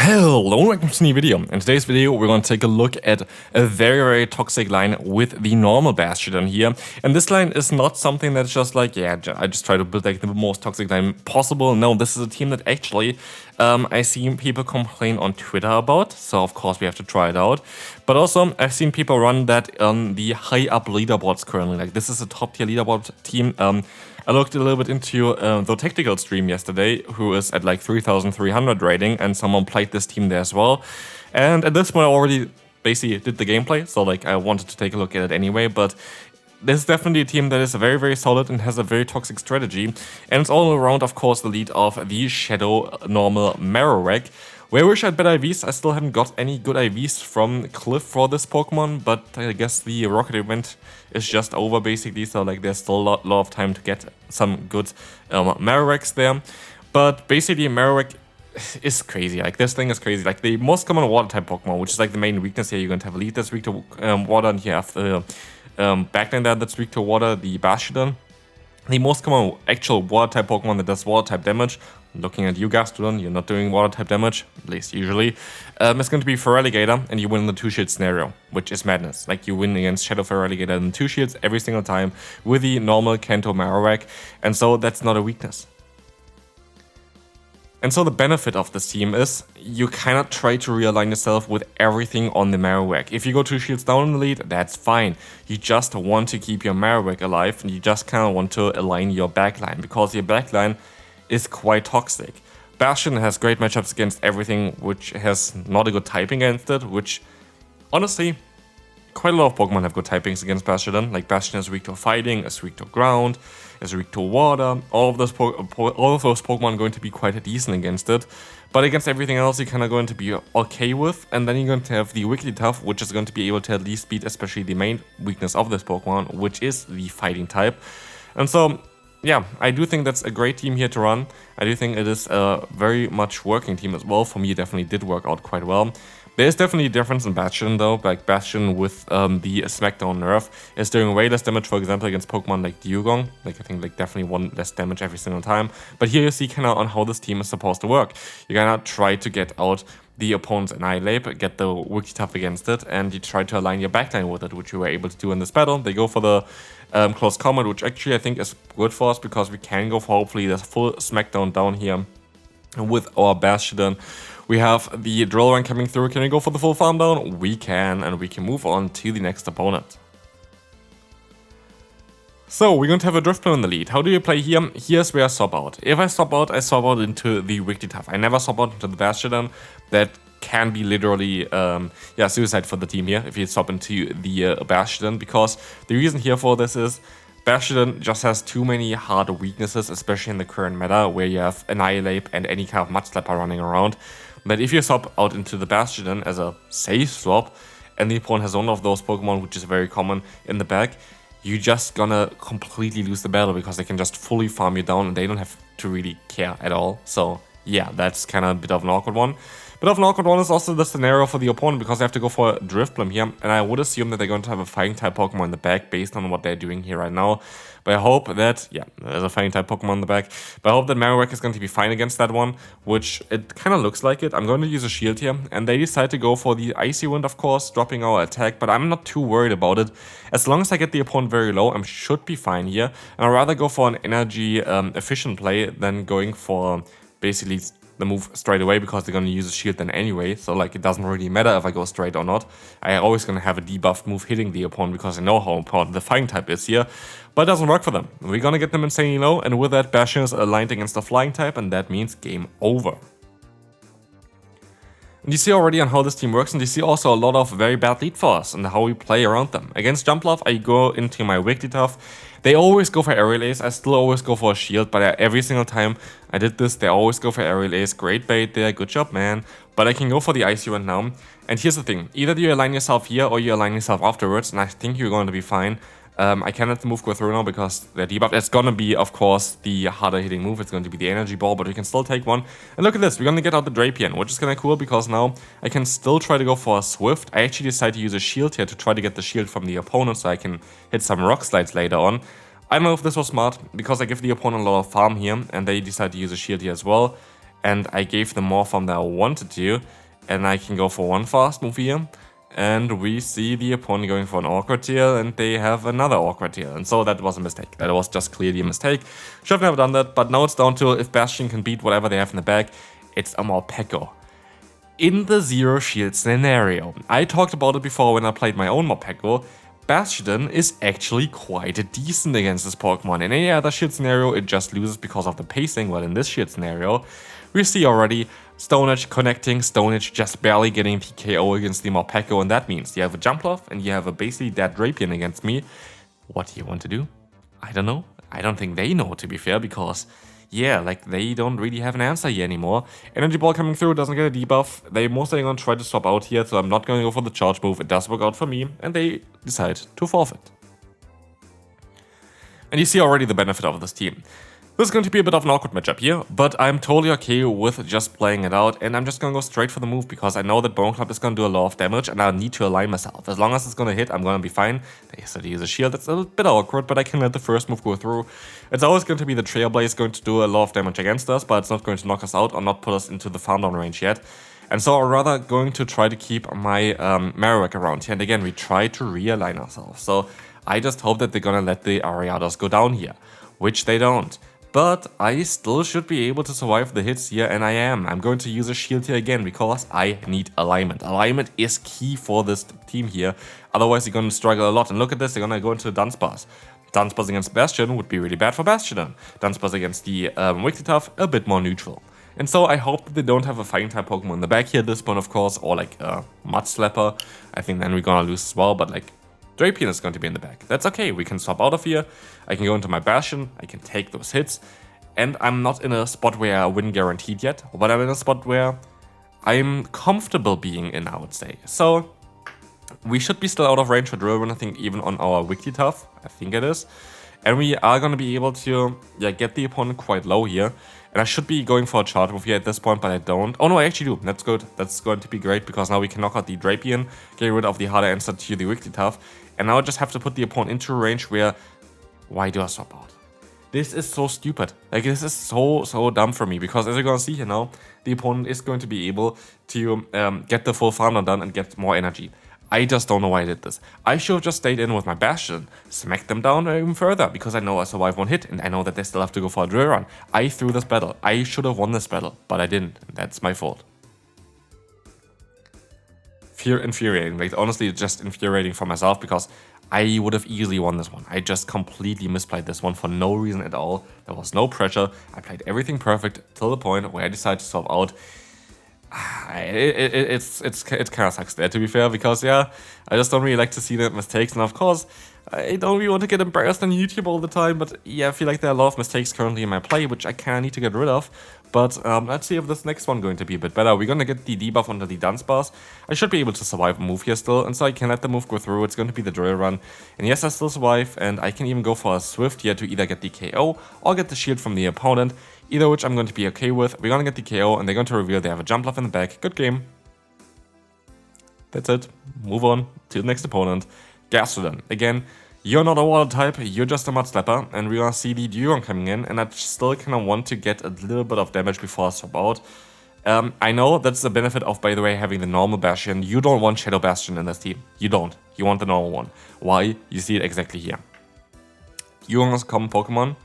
Hello and welcome to a new video. In today's video we're going to take a look at a very toxic line with the normal Bastiodon here. And this line is not something that's just like, yeah, I just try to build like the most toxic line possible. No, this is a team that actually I seen people complain on Twitter about, so of course we have to try it out. But also I've seen people run that on the high up leaderboards currently. Like this is a top tier leaderboard team. I looked a little bit into the tactical stream yesterday, who is at like 3,300 rating, and someone played this team there as well. And at this point I already basically did the gameplay, so like I wanted to take a look at it anyway, but this is definitely a team that is very solid and has a very toxic strategy. And it's all around, of course, the lead of the Shadow normal Marowak. Where I wish I had better IVs. I still haven't got any good IVs from Cliff for this Pokemon, but I guess the Rocket event is just over basically, so like there's still a lot of time to get some good Marowaks there. But basically Marowak is crazy. Like this thing is crazy. Like the most common water type Pokemon, which is like the main weakness here. You're going to have a lead that's weak to water, and you have the backline there that's weak to water, the Bastiodon. The most common actual water type Pokemon that does water type damage, looking at you Gastrodon, you're not doing water type damage, at least usually, it's going to be Feraligatr, and you win in the 2-shield scenario, which is madness. Like you win against Shadow Feraligatr in 2 shields every single time with the normal Kanto Marowak, and so that's not a weakness. And so the benefit of this team is you cannot try to realign yourself with everything on the Marowak. If you go 2 shields down in the lead, that's fine. You just want to keep your Marowak alive, and you just kind of want to align your backline, because your backline is quite toxic. Bastion has great matchups against everything which has not a good typing against it, which honestly, quite a lot of Pokemon have good typings against Bastiodon. Like Bastion is weak to fighting, is weak to ground, is weak to water. All of those Pokemon are going to be quite decent against it. But against everything else, you're kind of going to be okay with. And then you're going to have the Wigglytuff, which is going to be able to at least beat especially the main weakness of this Pokemon, which is the fighting type. And so, yeah, I do think that's a great team here to run. I do think it is a very much working team as well. For me, it definitely did work out quite well. There is definitely a difference in Bastion though. Like Bastion with the Smackdown nerf is doing way less damage, for example, against Pokemon like Dugong. Like I think like definitely 1 less damage every single time. But here you see kind of on how this team is supposed to work. You're gonna try to get out the opponent's Annihilate, get the Wigglytuff against it, and you try to align your backline with it, which you were able to do in this battle. They go for the close combat, which actually I think is good for us, because we can go for hopefully the full Smackdown down here with our Bastiodon. We have the Drill Run coming through. Can we go for the full farm down? We can, and we can move on to the next opponent. So we're going to have a Drifblim in the lead. How do you play here? Here's where I swap out. If I swap out, I swap out into the Wigglytuff. I never swap out into the Bastiodon. That can be literally suicide for the team here if you swap into the Bastiodon, because the reason here for this is Bastiodon just has too many hard weaknesses, especially in the current meta where you have Annihilate and any kind of Mud Slapper running around. But if you swap out into the Bastiodon as a safe swap, and the opponent has one of those Pokemon, which is very common in the back, you're just gonna completely lose the battle, because they can just fully farm you down and they don't have to really care at all. So yeah, that's kind of a bit of an awkward one. Bit of an awkward one is also the scenario for the opponent, because they have to go for a Drifblim here, and I would assume that they're going to have a fighting type Pokemon in the back based on what they're doing here right now. But I hope that, yeah, there's a fighting type Pokemon in the back, but I hope that Marowak is going to be fine against that one, which it kind of looks like it. I'm going to use a shield here, and they decide to go for the Icy Wind, of course, dropping our attack, but I'm not too worried about it. As long as I get the opponent very low, I should be fine here, and I'd rather go for an energy efficient play than going for basically the move straight away, because they're going to use a shield then anyway, so like it doesn't really matter if I go straight or not. I'm always going to have a debuffed move hitting the opponent, because I know how important the fighting type is here, but it doesn't work for them. We're going to get them insanely low, and with that, Bastion is aligned against the flying type, and that means game over. And you see already on how this team works, and you see also a lot of very bad lead for us and how we play around them. Against Jumpluff, I go into my Wigglytuff. They always go for Aerial Ace. I still always go for a shield, but every single time I did this, they always go for Aerial Ace. Great bait there, good job, man. But I can go for the Icy Wind now. And here's the thing, either you align yourself here or you align yourself afterwards, and I think you're going to be fine. I can't let the move go through now because they're debuffed. It's gonna be, of course, the harder hitting move. It's going to be the Energy Ball, but we can still take one. And look at this, we're gonna get out the Drapion, which is kind of cool because now I can still try to go for a Swift. I actually decided to use a shield here to try to get the shield from the opponent so I can hit some Rock Slides later on. I don't know if this was smart because I give the opponent a lot of farm here and they decide to use a shield here as well. and I gave them more farm than I wanted to, and I can go for one fast move here, and we see the opponent going for an awkward tier, and they have another awkward tier, and so that was a mistake. That was just clearly a mistake. Should have never done that, but now it's down to if Bastion can beat whatever they have in the back, it's a Morpeko. In the zero shield scenario, I talked about it before when I played my own Morpeko, Bastiodon is actually quite decent against this Pokemon. In any other shield scenario, it just loses because of the pacing, while in this shield scenario, we see already Stone Edge connecting, Stone Edge just barely getting the KO against the Morpeko, and that means you have a Jumpluff and you have a basically dead Drapion against me. What do you want to do? I don't know. I don't think they know, to be fair, because yeah, like they don't really have an answer here anymore. Energy Ball coming through, doesn't get a debuff. They mostly gonna try to swap out here, so I'm not gonna go for the charge move. It does work out for me, and they decide to forfeit. And you see already the benefit of this team. This is going to be a bit of an awkward matchup here, but I'm totally okay with just playing it out, and I'm just gonna go straight for the move because I know that Bone Club is gonna do a lot of damage, and I need to align myself. As long as it's gonna hit, I'm gonna be fine. They said to use a shield, that's a bit awkward, but I can let the first move go through. It's always going to be the Trailblaze going to do a lot of damage against us, but it's not going to knock us out or not put us into the farm down range yet. And so I'm rather going to try to keep my Marowak around here, and again, we try to realign ourselves. So I just hope that they're gonna let the Ariados go down here, which they don't. But I still should be able to survive the hits here, and I am. I'm going to use a shield here again because I need alignment. Alignment is key for this team here. Otherwise, you're going to struggle a lot. And look at this, they're going to go into Dunsparce. Dunsparce against Bastion would be really bad for Bastiodon. Dunsparce against the Wigglytuff, a bit more neutral. And so I hope that they don't have a fighting type Pokemon in the back here at this point, of course, or like a Mud Slapper. I think then we're going to lose as well, but like Drapion is going to be in the back. That's okay, we can swap out of here. I can go into my Bastion, I can take those hits, and I'm not in a spot where I win guaranteed yet, but I'm in a spot where I'm comfortable being in, I would say. So we should be still out of range for Drill Run, I think even on our Wigglytuff, I think it is. And we are going to be able to get the opponent quite low here. And I should be going for a charge move here at this point, but I don't. Oh no, I actually do. That's good. That's going to be great because now we can knock out the Drapion, get rid of the harder answer to the Wigglytuff. And now I just have to put the opponent into a range where... Why do I swap out? This is so stupid. Like, this is so dumb for me because as you're going to see here now, the opponent is going to be able to get the full farm done and get more energy. I just don't know why I did this. I should have just stayed in with my Bastion, smacked them down even further, because I know I survived one hit, and I know that they still have to go for a drill run. I threw this battle. I should have won this battle, but I didn't. That's my fault. Infuriating. Like, honestly, just infuriating for myself, because I would have easily won this one. I just completely misplayed this one for no reason at all. There was no pressure. I played everything perfect till the point where I decided to swap out. It kind of sucks there, to be fair, because I just don't really like to see the mistakes, and of course I don't really want to get embarrassed on YouTube all the time, but yeah, I feel like there are a lot of mistakes currently in my play which I kind of need to get rid of. But let's see if this next one going to be a bit better. We're gonna get the debuff onto the Dunsparce. I should be able to survive a move here still, and so I can let the move go through. It's going to be the drill run, and yes, I still survive, and I can even go for a Swift here to either get the KO or get the shield from the opponent. Either which I'm going to be okay with. We're going to get the KO, and they're going to reveal they have a Jumpluff in the back. Good game. That's it. Move on to the next opponent. Bastiodon. Again, you're not a water type, you're just a Mud Slapper, and we're going to see the Duron coming in, and I still kind of want to get a little bit of damage before I swap out. I know that's the benefit of, by the way, having the normal Bastion. You don't want Shadow Bastion in this team. You don't. You want the normal one. Why? You see it exactly here. Duron is a common Pokemon.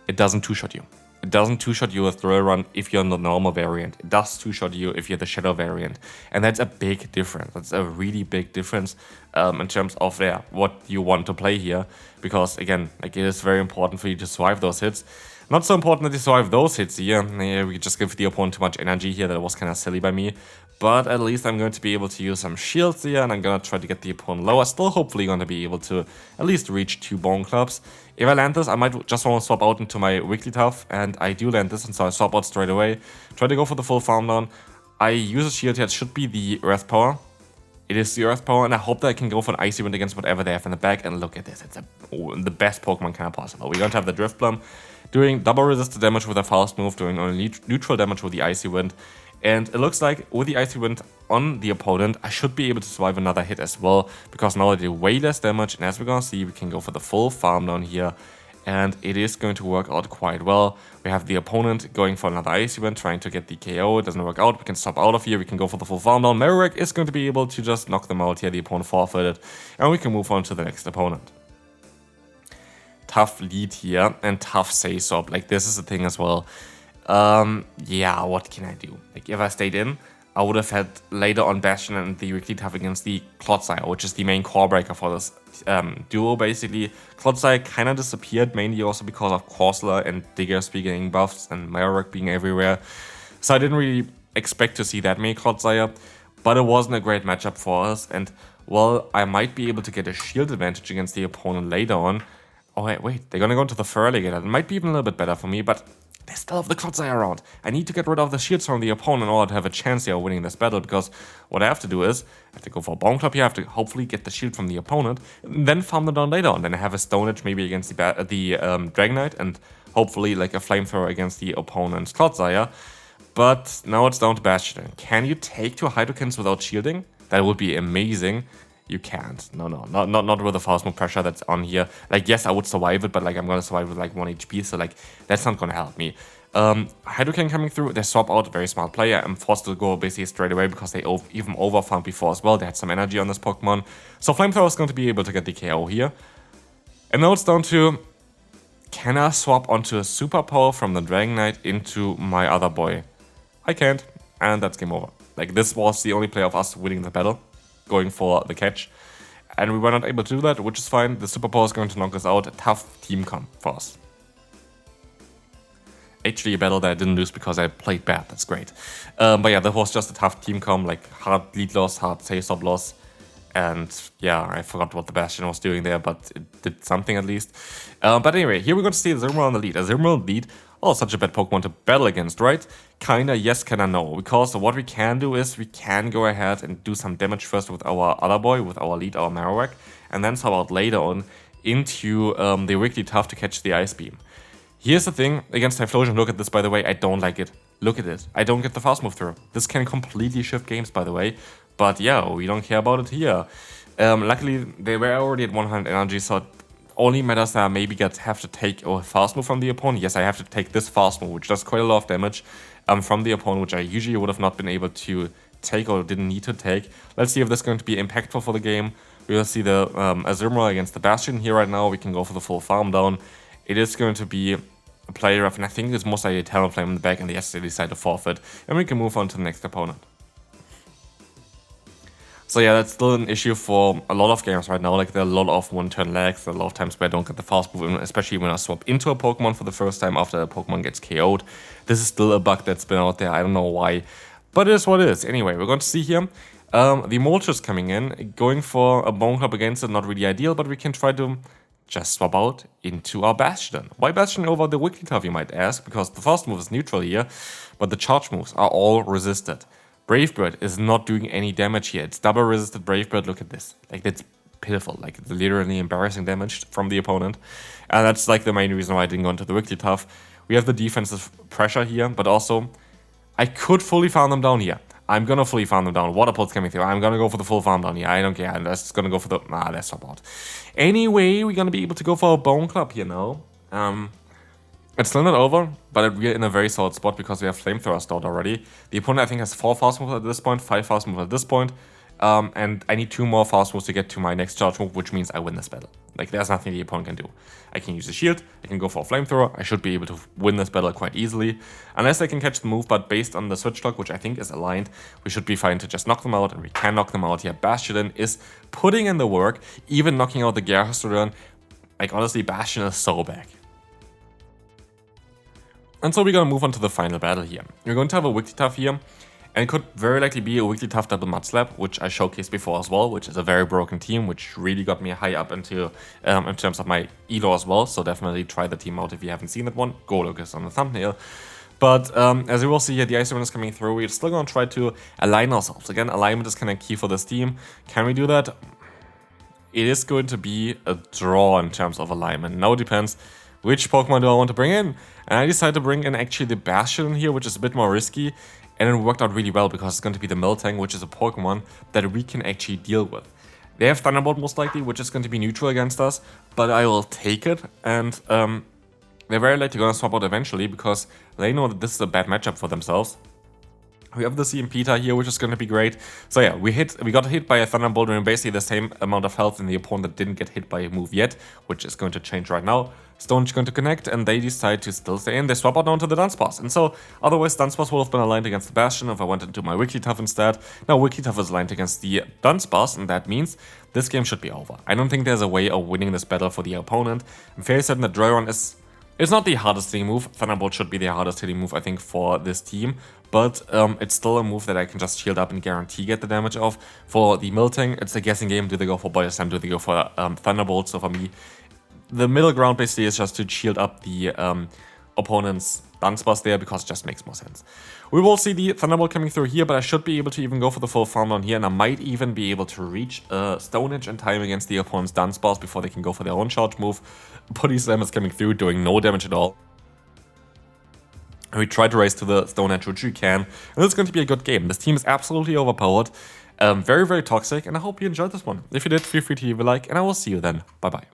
It doesn't two-shot you. It doesn't two-shot you with Drill Run if you're in the normal variant. It does two-shot you if you're the Shadow variant. And that's a big difference. That's a really big difference in terms of what you want to play here. Because, again, like, it is very important for you to survive those hits. Not so important that you survive those hits here. We just give the opponent too much energy here. That was kind of silly by me. But at least I'm going to be able to use some shields here, and I'm going to try to get the opponent lower. Still hopefully going to be able to at least reach 2 Bone Clubs. If I land this, I might just want to swap out into my Wigglytuff, and I do land this, and so I swap out straight away. Try to go for the full farm down. I use a shield here. It should be the Earth Power. It is the Earth Power, and I hope that I can go for an Icy Wind against whatever they have in the back. And look at this. It's the best Pokemon kind of possible. We're going to have the Drifblim doing double resisted damage with a fast move, doing only neutral damage with the Icy Wind. And it looks like with the Icy Wind on the opponent, I should be able to survive another hit as well, because now I do way less damage, and as we're gonna see, we can go for the full farm down here. and it is going to work out quite well. We have the opponent going for another ice event, trying to get the KO. It doesn't work out. We can stop out of here. We can go for the full farm down. Marowak is going to be able to just knock them out here. The opponent forfeited, and we can move on to the next opponent. Tough lead here and tough say-swap. Like, this is the thing as well. Yeah, what can I do? Like, if I stayed in, I would have had later on Bastion and the weekly tough against the Clodsire, which is the main core breaker for this duo, basically. Clodsire kind of disappeared, mainly also because of Corsola and Diggers being buffs and Marowak being everywhere. So I didn't really expect to see that many Clodsire, but it wasn't a great matchup for us. And, well, I might be able to get a shield advantage against the opponent later on. Oh, wait, they're gonna go into the Fur Alligator. That might be even a little bit better for me, but they still have the Clodsire around. I need to get rid of the shields from the opponent in order to have a chance here of winning this battle, because what I have to do is, I have to go for a Bone Club here, I have to hopefully get the shield from the opponent, and then farm them down later on. Then I have a Stone Edge maybe against the Dragon Knight, and hopefully like a Flamethrower against the opponent's Clodsire. But now it's down to Bastiodon. Can you take 2 Hydrokins without shielding? That would be amazing. You can't. No, not with the fast move pressure that's on here. Like, yes, I would survive it, but like I'm gonna survive with like 1 HP, so like that's not gonna help me. Hydrokin coming through, they swap out, very smart player. I'm forced to go basically straight away because they even overfarmed before as well. They had some energy on this Pokemon. So Flamethrower is going to be able to get the KO here. And now it's down to, can I swap onto a superpower from the Dragon Knight into my other boy? I can't, and that's game over. Like, this was the only play of us winning the battle, going for the catch, and we were not able to do that, which is fine. The superpower is going to knock us out. A tough team comp for us. Actually, a battle that I didn't lose because I played bad. That's great. But yeah, that was just a tough team comp, like hard lead loss, hard save-stop loss. And yeah, I forgot what the Bastion was doing there, but it did something at least. But anyway, here we're going to see Germnaa on the lead. A Germnaa lead, oh, such a bad Pokemon to battle against, right? Kinda yes, kinda no. Because what we can do is we can go ahead and do some damage first with our other boy, with our lead, our Marowak, and then swap out later on into the Wiggly Tough to catch the Ice Beam. Here's the thing against Typhlosion. Look at this, by the way. I don't like it. Look at it. I don't get the fast move through. This can completely shift games, by the way. But yeah, we don't care about it here. Luckily, they were already at 100 energy, so it only matters that I maybe have to take a fast move from the opponent. Yes, I have to take this fast move, which does quite a lot of damage from the opponent, which I usually would have not been able to take or didn't need to take. Let's see if this is going to be impactful for the game. We will see the Azumarill against the Bastion here right now. We can go for the full farm down. It is going to be a player of, and I think it's most likely a Talonflame in the back, and yes, they decide to forfeit. And we can move on to the next opponent. So yeah, that's still an issue for a lot of games right now. Like, there are a lot of one-turn lags, a lot of times where I don't get the fast move, especially when I swap into a Pokemon for the first time after a Pokemon gets KO'd. This is still a bug that's been out there, I don't know why. But it is what it is. Anyway, we're going to see here. The Moltres coming in, going for a Bone Club against it, not really ideal, but we can try to just swap out into our Bastiodon. Why Bastiodon over the Wigglytuff, you might ask? Because the fast move is neutral here, but the charge moves are all resisted. Brave Bird is not doing any damage here. It's double resisted Brave Bird. Look at this. Like, that's pitiful. Like, it's literally embarrassing damage from the opponent. And that's like the main reason why I didn't go into the Wigglytuff. We have the defensive pressure here, but also I could fully farm them down here. I'm gonna fully farm them down. Water Pulse coming through. I'm gonna go for the full farm down here. I don't care. I'm just gonna go for the... Nah, let's swap out. Anyway, we're gonna be able to go for a Bone Club here now. It's still not over, but we're in a very solid spot because we have Flamethrower stored already. The opponent, I think, has 4 fast moves at this point, 5 fast moves at this point. And I need 2 more fast moves to get to my next charge move, which means I win this battle. Like, there's nothing the opponent can do. I can use a shield, I can go for a Flamethrower, I should be able to win this battle quite easily. Unless I can catch the move, but based on the switch lock, which I think is aligned, we should be fine to just knock them out, and we can knock them out here. Bastiodon is putting in the work, even knocking out the Gyarados. Like, honestly, Bastion is so back. And so we're going to move on to the final battle here. We're going to have a Wigglytuff here, and it could very likely be a Wigglytuff double Mudslap, which I showcased before as well, which is a very broken team, which really got me high up into in terms of my elo as well. So definitely try the team out if you haven't seen that one. Go look us on the thumbnail. But as you will see here, the Ice Ribbon is coming through. We're still going to try to align ourselves. Again, alignment is kind of key for this team. Can we do that? It is going to be a draw in terms of alignment. Now it depends. Which Pokemon do I want to bring in? And I decided to bring in actually the Bastiodon here, which is a bit more risky. And it worked out really well because it's going to be the Miltank, which is a Pokemon that we can actually deal with. They have Thunderbolt most likely, which is going to be neutral against us, but I will take it, and they're very likely going to swap out eventually, because they know that this is a bad matchup for themselves. We have the CMPita here, which is going to be great. So yeah, we got hit by a Thunderbolt and basically the same amount of health, and the opponent didn't get hit by a move yet, which is going to change right now. Stone is going to connect, and they decide to still stay in. They swap out down to the Dunsparce. And so, otherwise, Dunsparce would have been aligned against the Bastion if I went into my Wigglytuff instead. Now, Wigglytuff is aligned against the Dunsparce, and that means this game should be over. I don't think there's a way of winning this battle for the opponent. I'm fairly certain that Dryoron is... It's not the hardest hitting move. Thunderbolt should be the hardest hitting move, I think, for this team. But it's still a move that I can just shield up and guarantee get the damage off. For the Milting, it's a guessing game. Do they go for Body Slam? Do they go for Thunderbolt? So for me, the middle ground basically is just to shield up the opponent's Dunsparce there, because it just makes more sense. We will see the Thunderbolt coming through here, but I should be able to even go for the full farm down here, and I might even be able to reach Stone Edge in time against the opponent's Dunsparce before they can go for their own charge move. Body Slam is coming through, doing no damage at all. And we try to race to the Stone Edge, which we can, and it's going to be a good game. This team is absolutely overpowered, very, very toxic, and I hope you enjoyed this one. If you did, feel free to leave a like, and I will see you then. Bye-bye.